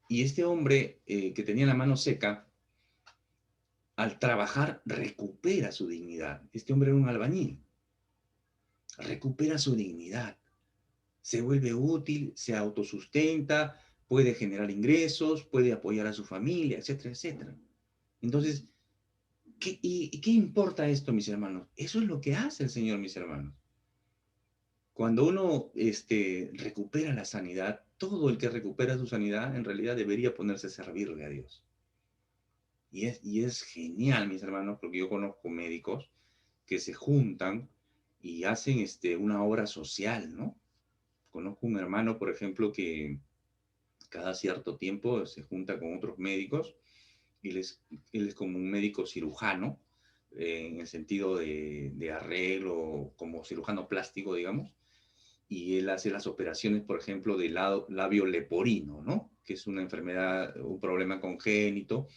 [SPEAKER 1] Y este hombre que tenía la mano seca, al trabajar recupera su dignidad. Este hombre era un albañil. Recupera su dignidad. Se vuelve útil, se autosustenta, puede generar ingresos, puede apoyar a su familia, etcétera, etcétera. Entonces, ¿y qué importa esto, mis hermanos? Eso es lo que hace el Señor, mis hermanos. Cuando uno recupera la sanidad, todo el que recupera su sanidad en realidad debería ponerse a servirle a Dios. Y es genial, mis hermanos, porque yo conozco médicos que se juntan y hacen una obra social, ¿no? Conozco un hermano, por ejemplo, que cada cierto tiempo se junta con otros médicos y él es como un médico cirujano, en el sentido de arreglo, como cirujano plástico, digamos, y él hace las operaciones, por ejemplo, del labio leporino, ¿no? Que es una enfermedad, un problema congénito,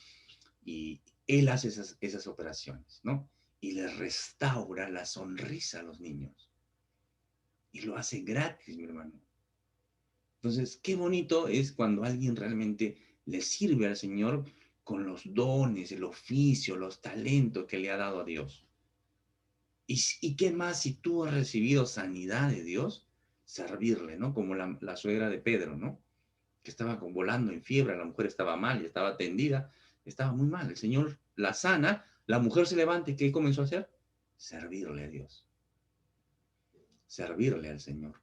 [SPEAKER 1] y él hace esas operaciones, ¿no? Y le restaura la sonrisa a los niños. Y lo hace gratis, mi hermano. Entonces, qué bonito es cuando alguien realmente le sirve al Señor con los dones, el oficio, los talentos que le ha dado a Dios. ¿Y qué más si tú has recibido sanidad de Dios? Servirle, ¿no? Como la suegra de Pedro, ¿no? Que estaba volando en fiebre, la mujer estaba mal y estaba tendida, estaba muy mal. El Señor la sana, la mujer se levanta y ¿qué comenzó a hacer? Servirle a Dios, servirle al Señor.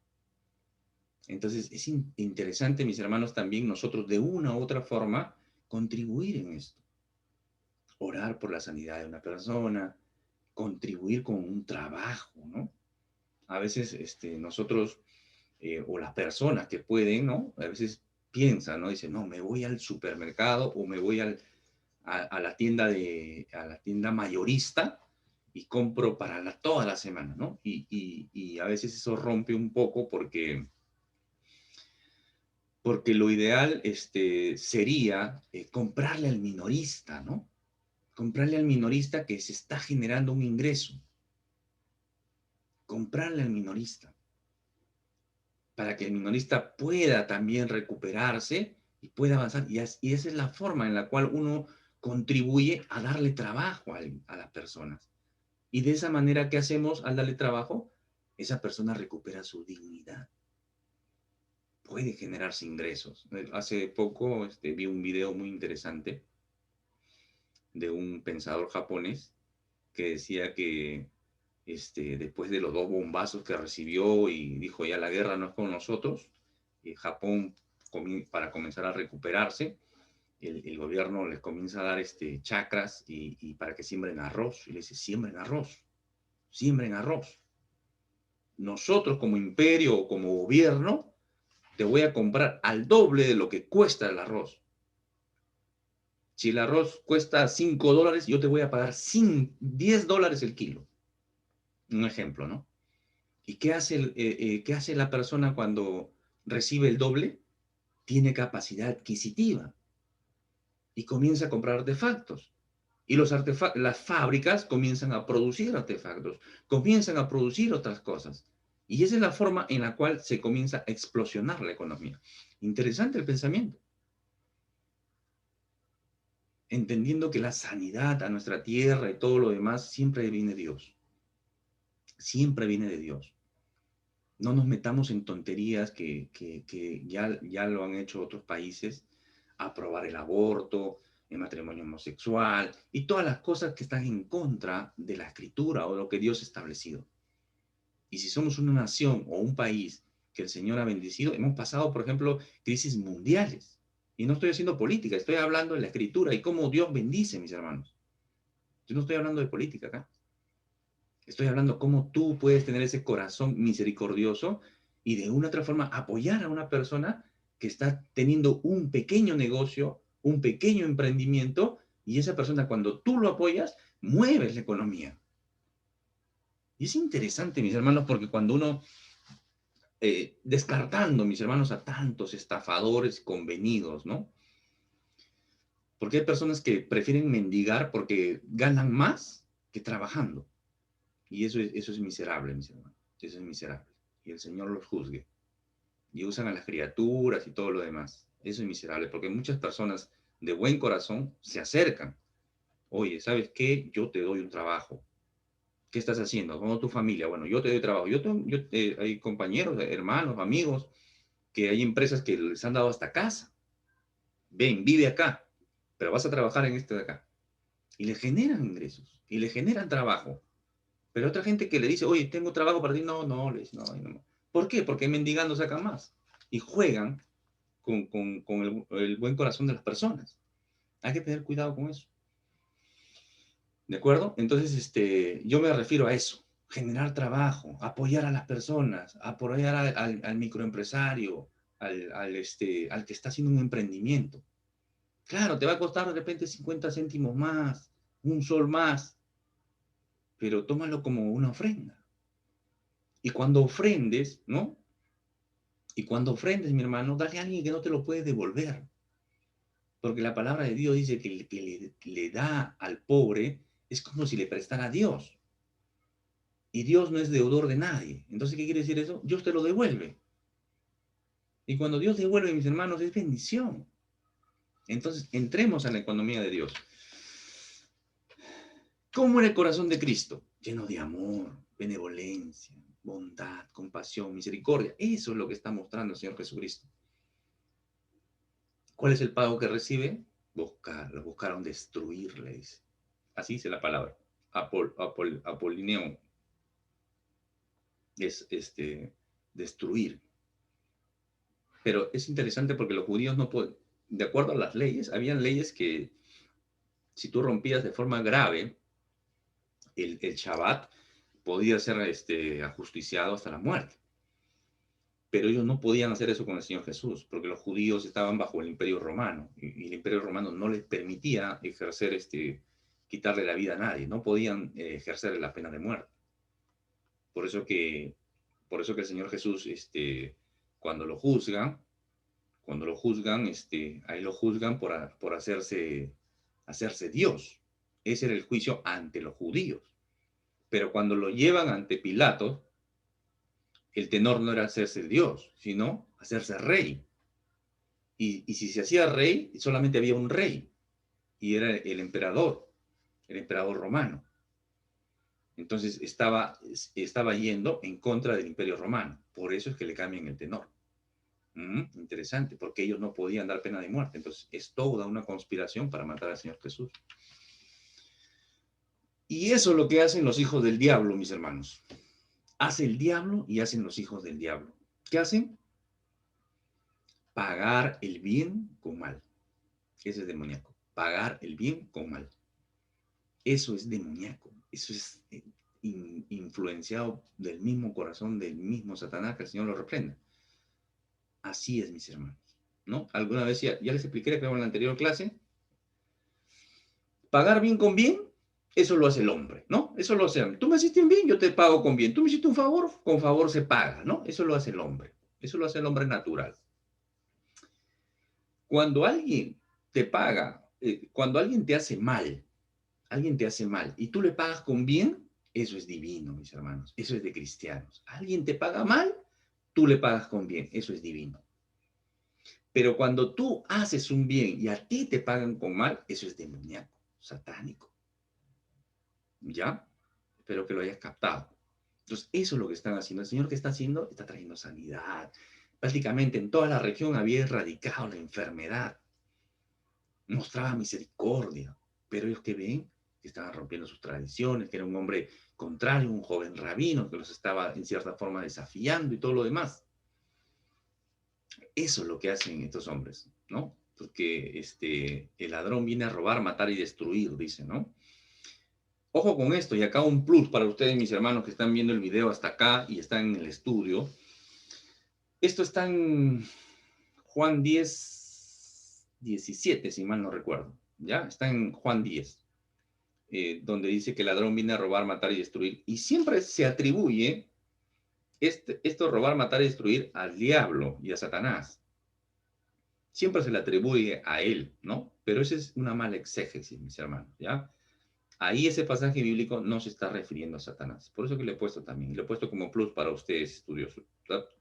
[SPEAKER 1] Entonces es interesante, mis hermanos, también nosotros de una u otra forma contribuir en esto. Orar por la sanidad de una persona, contribuir con un trabajo, ¿no? A veces nosotros o las personas que pueden, ¿no? A veces piensan, ¿no? Dicen, no, me voy al supermercado o me voy a la a la tienda mayorista y compro para toda la semana, ¿no? Y a veces eso rompe un poco porque lo ideal sería comprarle al minorista, ¿no? Comprarle al minorista que se está generando un ingreso. Comprarle al minorista para que el minorista pueda también recuperarse y pueda avanzar. Y esa es la forma en la cual uno contribuye a darle trabajo a las personas. Y de esa manera, ¿qué hacemos al darle trabajo? Esa persona recupera su dignidad. Puede generarse ingresos. Hace poco vi un video muy interesante de un pensador japonés que decía que después de los dos bombazos que recibió y dijo ya la guerra no es con nosotros, Japón para comenzar a recuperarse, el gobierno les comienza a dar chacras y para que siembren arroz. Y le dice, siembren arroz, siembren arroz. Nosotros como imperio o como gobierno te voy a comprar al doble de lo que cuesta el arroz. Si el arroz cuesta $5, yo te voy a pagar $10 el kilo. Un ejemplo, ¿no? ¿Y qué hace la persona cuando recibe el doble? Tiene capacidad adquisitiva y comienza a comprar artefactos. Y las fábricas comienzan a producir artefactos, comienzan a producir otras cosas. Y esa es la forma en la cual se comienza a explosionar la economía. Interesante el pensamiento. Entendiendo que la sanidad a nuestra tierra y todo lo demás siempre viene de Dios. Siempre viene de Dios. No nos metamos en tonterías que ya lo han hecho otros países, aprobar el aborto, el matrimonio homosexual y todas las cosas que están en contra de la escritura o de lo que Dios ha establecido. Y si somos una nación o un país que el Señor ha bendecido, hemos pasado, por ejemplo, crisis mundiales. Y no estoy haciendo política, estoy hablando de la escritura y cómo Dios bendice, mis hermanos. Yo no estoy hablando de política acá. Estoy hablando cómo tú puedes tener ese corazón misericordioso y de una otra forma apoyar a una persona que está teniendo un pequeño negocio, un pequeño emprendimiento, y esa persona cuando tú lo apoyas, mueves la economía. Y es interesante, mis hermanos, porque cuando uno, descartando, mis hermanos, a tantos estafadores convenidos, ¿no? Porque hay personas que prefieren mendigar porque ganan más que trabajando. Y eso es miserable, mis hermanos. Eso es miserable. Y el Señor los juzgue. Y usan a las criaturas y todo lo demás. Eso es miserable, porque muchas personas de buen corazón se acercan. Oye, ¿sabes qué? Yo te doy un trabajo. ¿Qué estás haciendo? ¿Cómo tu familia? Bueno, yo te doy trabajo. Hay compañeros, hermanos, amigos, que hay empresas que les han dado hasta casa. Ven, vive acá, pero vas a trabajar en este de acá. Y le generan ingresos, y le generan trabajo. Pero otra gente que le dice, oye, tengo trabajo para ti, no, no, les, no, no. ¿Por qué? Porque mendigando sacan más. Y juegan con el buen corazón de las personas. Hay que tener cuidado con eso. ¿De acuerdo? Entonces, yo me refiero a eso. Generar trabajo, apoyar a las personas, apoyar al microempresario, al que está haciendo un emprendimiento. Claro, te va a costar de repente 50 céntimos más, un sol más, pero tómalo como una ofrenda. Y cuando ofrendes, ¿no? Y cuando ofrendes, mi hermano, dale a alguien que no te lo puede devolver. Porque la palabra de Dios dice que el que le da al pobre es como si le prestara a Dios. Y Dios no es deudor de nadie. Entonces, ¿qué quiere decir eso? Dios te lo devuelve. Y cuando Dios devuelve, mis hermanos, es bendición. Entonces, entremos a la economía de Dios. ¿Cómo era el corazón de Cristo? Lleno de amor, benevolencia, bondad, compasión, misericordia. Eso es lo que está mostrando el Señor Jesucristo. ¿Cuál es el pago que recibe? Lo buscaron destruirle, dice. Así dice la palabra. Apolineo es destruir. Pero es interesante porque los judíos no pueden, de acuerdo a las leyes, habían leyes que si tú rompías de forma grave el Shabbat, podía ser ajusticiado hasta la muerte. Pero ellos no podían hacer eso con el Señor Jesús, porque los judíos estaban bajo el Imperio Romano, y el Imperio Romano no les permitía ejercer, quitarle la vida a nadie, no podían ejercer la pena de muerte. Por eso que, el Señor Jesús, cuando lo juzgan, ahí lo juzgan por hacerse Dios. Ese era el juicio ante los judíos. Pero cuando lo llevan ante Pilato, el tenor no era hacerse Dios, sino hacerse rey. Y si se hacía rey, solamente había un rey, y era el emperador romano. Entonces estaba yendo en contra del imperio romano. Por eso es que le cambian el tenor. Interesante, porque ellos no podían dar pena de muerte. Entonces es toda una conspiración para matar al Señor Jesús. Y eso es lo que hacen los hijos del diablo, mis hermanos. Hace el diablo y hacen los hijos del diablo. ¿Qué hacen? Pagar el bien con mal. Ese es demoníaco. Pagar el bien con mal. Eso es demoníaco. Eso es influenciado del mismo corazón del mismo Satanás, que el Señor lo reprenda. Así es, mis hermanos, ¿no? Alguna vez ya les expliqué, creo, en la anterior clase, Pagar bien con bien, eso lo hace el hombre, ¿no? Eso lo hace. Tú me hiciste un bien, yo te pago con bien. Tú me hiciste un favor, con favor se paga, ¿no? Eso lo hace el hombre. Eso lo hace el hombre natural. Cuando alguien te paga, cuando alguien te hace mal y tú le pagas con bien, eso es divino, mis hermanos. Eso es de cristianos. Alguien te paga mal, tú le pagas con bien. Eso es divino. Pero cuando tú haces un bien y a ti te pagan con mal, eso es demoníaco, satánico. ¿Ya? Espero que lo hayas captado. Entonces, eso es lo que están haciendo. El Señor, ¿qué está haciendo? Está trayendo sanidad. Prácticamente en toda la región había erradicado la enfermedad. Mostraba misericordia. Pero ellos que ven, que estaban rompiendo sus tradiciones, que era un hombre contrario, un joven rabino, que los estaba en cierta forma desafiando y todo lo demás. Eso es lo que hacen estos hombres, ¿no? Porque el ladrón viene a robar, matar y destruir, dice, ¿no? Ojo con esto, y acá un plus para ustedes, mis hermanos, que están viendo el video hasta acá y están en el estudio. Esto está en Juan 10, 17, si mal no recuerdo, ¿ya? Está en Juan 10, donde dice que el ladrón viene a robar, matar y destruir. Y siempre se atribuye esto robar, matar y destruir al diablo y a Satanás. Siempre se le atribuye a él, ¿no? Pero esa es una mala exégesis, mis hermanos, ¿ya? Ahí ese pasaje bíblico no se está refiriendo a Satanás. Por eso que le he puesto también, le he puesto como plus para ustedes, estudiosos.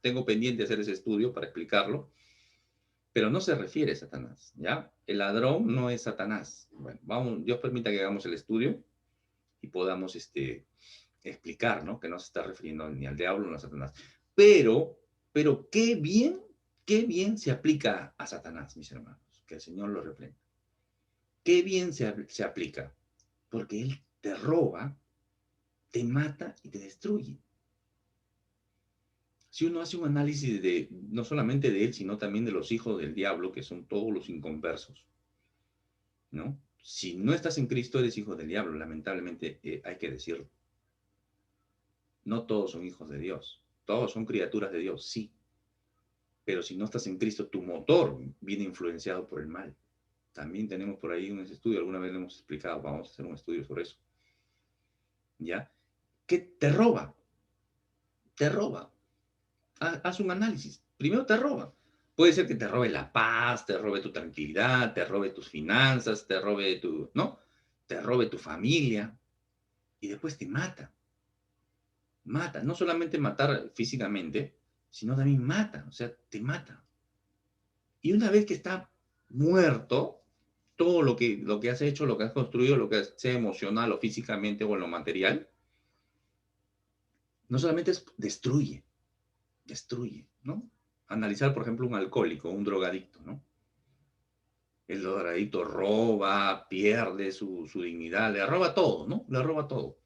[SPEAKER 1] Tengo pendiente hacer ese estudio para explicarlo, pero no se refiere a Satanás, ¿ya? El ladrón no es Satanás. Bueno, vamos, Dios permita que hagamos el estudio y podamos explicar, ¿no? Que no se está refiriendo ni al diablo ni a Satanás. Pero qué bien se aplica a Satanás, mis hermanos. Que el Señor lo reprenda. Qué bien se aplica. Porque Él te roba, te mata y te destruye. Si uno hace un análisis no solamente de él, sino también de los hijos del diablo, que son todos los inconversos, ¿no? Si no estás en Cristo, eres hijo del diablo, lamentablemente hay que decirlo. No todos son hijos de Dios, todos son criaturas de Dios, sí. Pero si no estás en Cristo, tu motor viene influenciado por el mal. También tenemos por ahí un estudio, alguna vez lo hemos explicado, vamos a hacer un estudio sobre eso. ¿Ya? ¿Qué te roba? Te roba. Haz un análisis. Primero te roba. Puede ser que te robe la paz, te robe tu tranquilidad, te robe tus finanzas, te robe ¿no? Te robe tu familia y después te mata. Mata. No solamente matar físicamente, sino también mata. O sea, te mata. Y una vez que está muerto, todo lo que has hecho, lo que has construido, lo que sea emocional o físicamente o en lo material, no solamente destruye, ¿no? Analizar, por ejemplo, un alcohólico, un drogadicto, ¿no? El drogadicto roba, pierde su dignidad, le roba todo, ¿no? Le roba todo.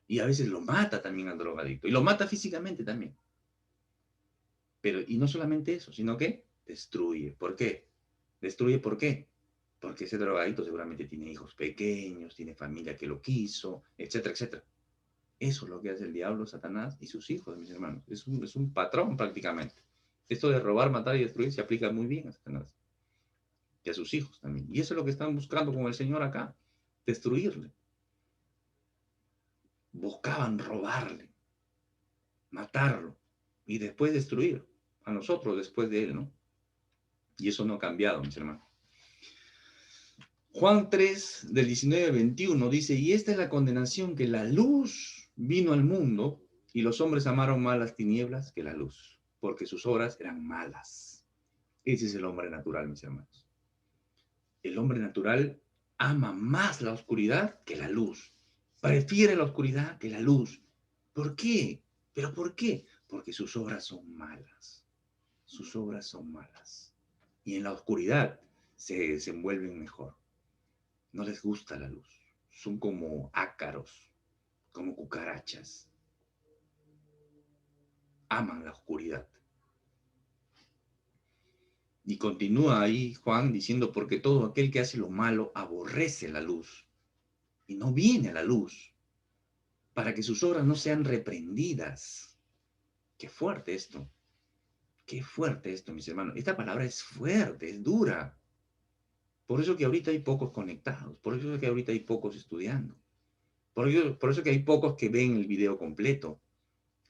[SPEAKER 1] Y a veces lo mata también al drogadicto. Y lo mata físicamente también. Pero, y no solamente eso, sino que destruye. ¿Por qué? Destruye, ¿por qué? Porque ese drogadicto seguramente tiene hijos pequeños, tiene familia que lo quiso, etcétera, etcétera. Eso es lo que hace el diablo, Satanás y sus hijos, mis hermanos. Es un patrón prácticamente. Esto de robar, matar y destruir se aplica muy bien a Satanás y a sus hijos también. Y eso es lo que están buscando con el Señor acá, destruirle. Buscaban robarle, matarlo y después destruir a nosotros después de él, ¿no? Y eso no ha cambiado, mis hermanos. Juan 3, del 19 al 21 dice, y esta es la condenación, que la luz vino al mundo y los hombres amaron más las tinieblas que la luz, porque sus obras eran malas. Ese es el hombre natural, mis hermanos. El hombre natural ama más la oscuridad que la luz. Prefiere la oscuridad que la luz. ¿Por qué? ¿Pero por qué? Porque sus obras son malas. Sus obras son malas. Y en la oscuridad se desenvuelven mejor. No les gusta la luz. Son como ácaros, como cucarachas. Aman la oscuridad. Y continúa ahí Juan diciendo, porque todo aquel que hace lo malo aborrece la luz y no viene a la luz para que sus obras no sean reprendidas. Qué fuerte esto. Qué fuerte esto, mis hermanos. Esta palabra es fuerte, es dura. Por eso que ahorita hay pocos conectados, por eso que ahorita hay pocos estudiando, por eso que hay pocos que ven el video completo,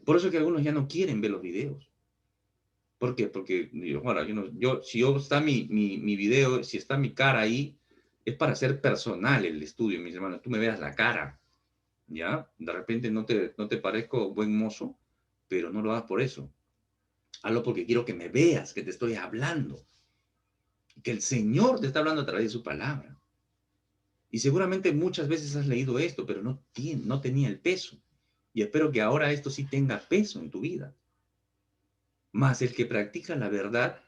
[SPEAKER 1] por eso que algunos ya no quieren ver los videos. ¿Por qué? Porque bueno, si está mi video, si está mi cara ahí, es para hacer personal el estudio, mis hermanos. Tú me veas la cara, ¿ya? De repente no te parezco buen mozo, pero no lo hagas por eso. Hazlo porque quiero que me veas, que te estoy hablando, que el Señor te está hablando a través de su palabra. Y seguramente muchas veces has leído esto, pero no tenía el peso. Y espero que ahora esto sí tenga peso en tu vida. Mas el que practica la verdad,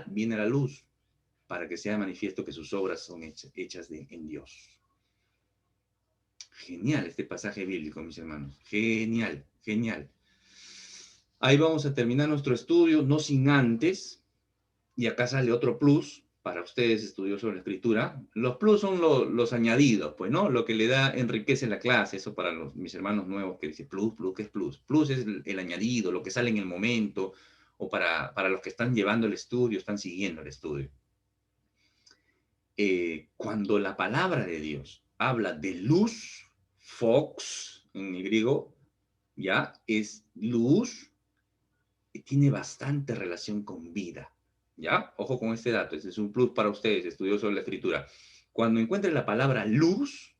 [SPEAKER 1] viene a la luz, para que sea manifiesto que sus obras son hechas en Dios. Genial este pasaje bíblico, mis hermanos. Genial, genial. Ahí vamos a terminar nuestro estudio, no sin antes, y acá sale otro plus para ustedes estudiosos de la escritura. Los plus son los añadidos, pues, ¿no? Lo que le enriquece la clase, eso para mis hermanos nuevos que dicen plus, ¿qué es plus? Plus es el añadido, lo que sale en el momento, o para los que están llevando el estudio, están siguiendo el estudio. Cuando la palabra de Dios habla de luz, fox, en el griego, ya, es luz, tiene bastante relación con vida. ¿Ya? Ojo con este dato, este es un plus para ustedes, estudiosos de la escritura. Cuando encuentres la palabra luz,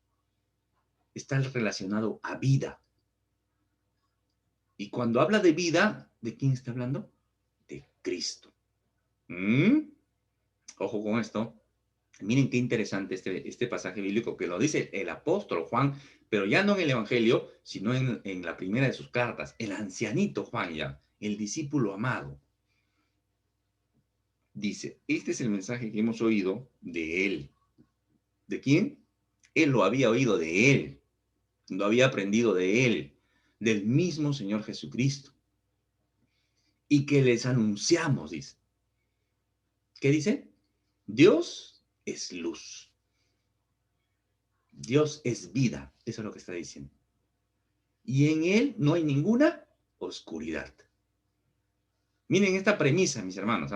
[SPEAKER 1] está relacionado a vida. Y cuando habla de vida, ¿de quién está hablando? De Cristo. Ojo con esto. Miren qué interesante este pasaje bíblico que lo dice el apóstol Juan, pero ya no en el Evangelio, sino en la primera de sus cartas. El ancianito Juan ya, el discípulo amado. Dice, este es el mensaje que hemos oído de él. ¿De quién? Él lo había oído de él, lo había aprendido de él, del mismo Señor Jesucristo. Y que les anunciamos, dice. ¿Qué dice? Dios es luz. Dios es vida. Eso es lo que está diciendo. Y en él no hay ninguna oscuridad. Miren esta premisa, mis hermanos.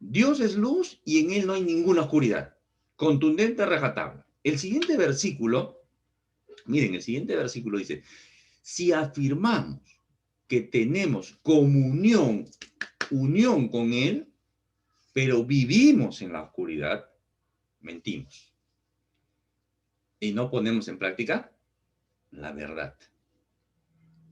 [SPEAKER 1] Dios es luz y en él no hay ninguna oscuridad. Contundente, rajatabla. El siguiente versículo, miren, el siguiente versículo dice, si afirmamos que tenemos unión con él, pero vivimos en la oscuridad, mentimos. Y no ponemos en práctica la verdad.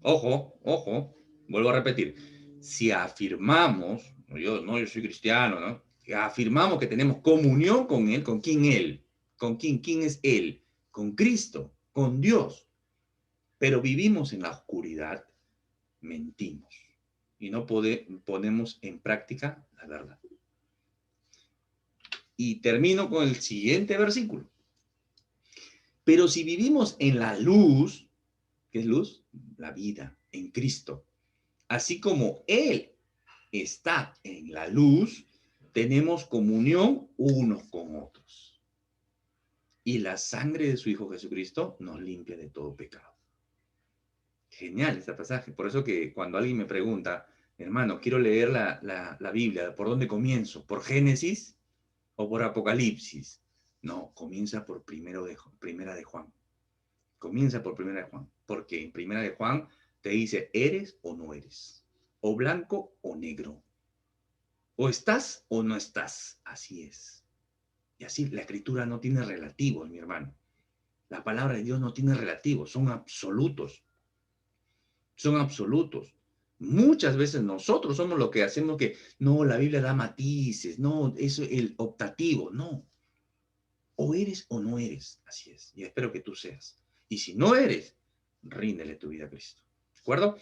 [SPEAKER 1] Ojo, ojo, vuelvo a repetir. Si afirmamos, yo soy cristiano, ¿no? Afirmamos que tenemos comunión con él, ¿con quién él? ¿Con quién es él? Con Cristo, con Dios. Pero vivimos en la oscuridad, mentimos. Y no ponemos en práctica la verdad. Y termino con el siguiente versículo. Pero si vivimos en la luz, ¿qué es luz? La vida en Cristo. Así como Él está en la luz, tenemos comunión unos con otros. Y la sangre de su Hijo Jesucristo nos limpia de todo pecado. Genial este pasaje. Por eso que cuando alguien me pregunta, hermano, quiero leer la Biblia, ¿por dónde comienzo? ¿Por Génesis o por Apocalipsis? No, comienza por primera de Juan. Comienza por primera de Juan. Porque en primera de Juan te dice, ¿eres o no eres? O blanco o negro. O estás o no estás. Así es. Y así la escritura no tiene relativos, mi hermano. La palabra de Dios no tiene relativos, son absolutos. Son absolutos. Muchas veces nosotros somos lo que hacemos que, no, la Biblia da matices, no, eso es el optativo, no. O eres o no eres, así es. Y espero que tú seas. Y si no eres, ríndele tu vida a Cristo. ¿De acuerdo?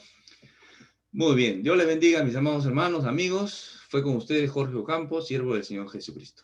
[SPEAKER 1] Muy bien. Dios les bendiga, mis amados hermanos, amigos. Fue con ustedes Jorge Ocampo, siervo del Señor Jesucristo.